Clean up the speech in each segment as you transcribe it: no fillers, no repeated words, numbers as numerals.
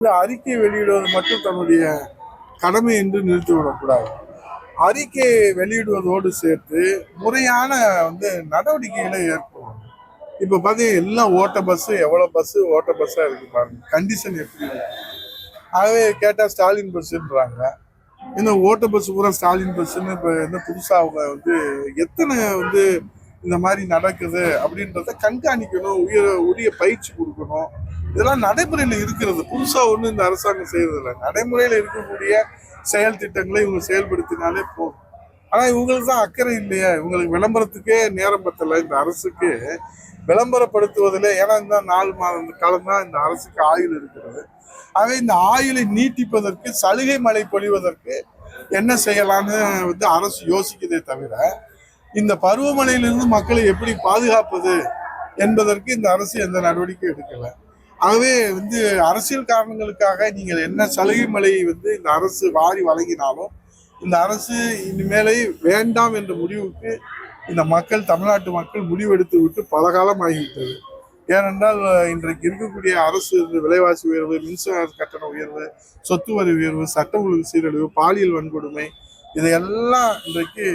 அறிக்கை வெளியிடுவது மட்டும் தன்னுடைய கடமை என்று நிறுத்திவிடக்கூடாது. அறிக்கை வெளியிடுவதோடு சேர்த்து முறையான நடவடிக்கைகளை ஏற்படும். இப்ப பாத்தீங்கன்னா எல்லாம் ஓட்ட பஸ், எவ்வளவு பஸ் ஓட்ட பஸ்ஸா இருக்கு பாருங்க, கண்டிஷன் எப்படி இருக்கு. ஆகவே கேட்டா ஸ்டாலின் பஸ்ன்றாங்க. இந்த ஓட்ட பஸ் பூரா ஸ்டாலின் பஸ்ன்னு இப்ப என்ன புதுசா அவங்க எத்தனை இந்த மாதிரி நடக்குது அப்படின்றத கண்காணிக்கணும், உரிய பயிற்சி கொடுக்கணும். இதெல்லாம் நடைமுறையில் இருக்கிறது, புதுசா ஒண்ணு இந்த அரசாங்கம் செய்யறதில்லை. நடைமுறையில் இருக்கக்கூடிய செயல் திட்டங்களை இவங்க செயல்படுத்தினாலே போதும். ஆனா இவங்களுக்கு தான் அக்கறை இல்லையா, இவங்களுக்கு விளம்பரத்துக்கே நேரம் பத்தல. இந்த அரசுக்கு விளம்பரப்படுத்துவதில், ஏன்னா இந்த 4 மாத காலம் தான் இந்த அரசுக்கு ஆயுள் இருக்கிறது. ஆகவே இந்த ஆயுளை நீட்டிப்பதற்கு, சலுகை மழை பொழிவதற்கு என்ன செய்யலான்னு அரசு யோசிக்கதே தவிர, இந்த பருவமழையிலிருந்து மக்களை எப்படி பாதுகாப்பது என்பதற்கு இந்த அரசு எந்த நடவடிக்கை எடுக்கல. ஆகவே அரசியல் காரணங்களுக்காக நீங்கள் என்ன சலுகை மழை இந்த அரசு வாரி வழங்கினாலும் இந்த அரசு இனிமேலே வேண்டாம் என்ற முடிவுக்கு இந்த மக்கள், தமிழ்நாட்டு மக்கள் முடிவெடுத்து விட்டு பல காலம் ஆகிவிட்டது. ஏனென்றால் இன்றைக்கு இருக்கக்கூடிய அரசு விலைவாசி உயர்வு, மின்சார கட்டண உயர்வு, சொத்து வரி உயர்வு, சட்ட ஒழுங்கு சீரழிவு, பாலியல் வன்கொடுமை, இதையெல்லாம் இன்றைக்கு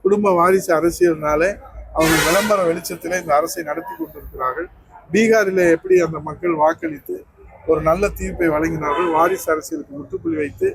குடும்ப வாரிசு அரசியல்னாலே அவங்க விளம்பர வெளிச்சத்திலே இந்த அரசை நடத்தி கொண்டிருக்கிறார்கள். பீகாரில் எப்படி அந்த மக்கள் வாக்களித்து ஒரு நல்ல தீர்ப்பை வழங்கினார்கள், வாரிசு அரசியலுக்கு முற்றுப்புள்ளி வைத்து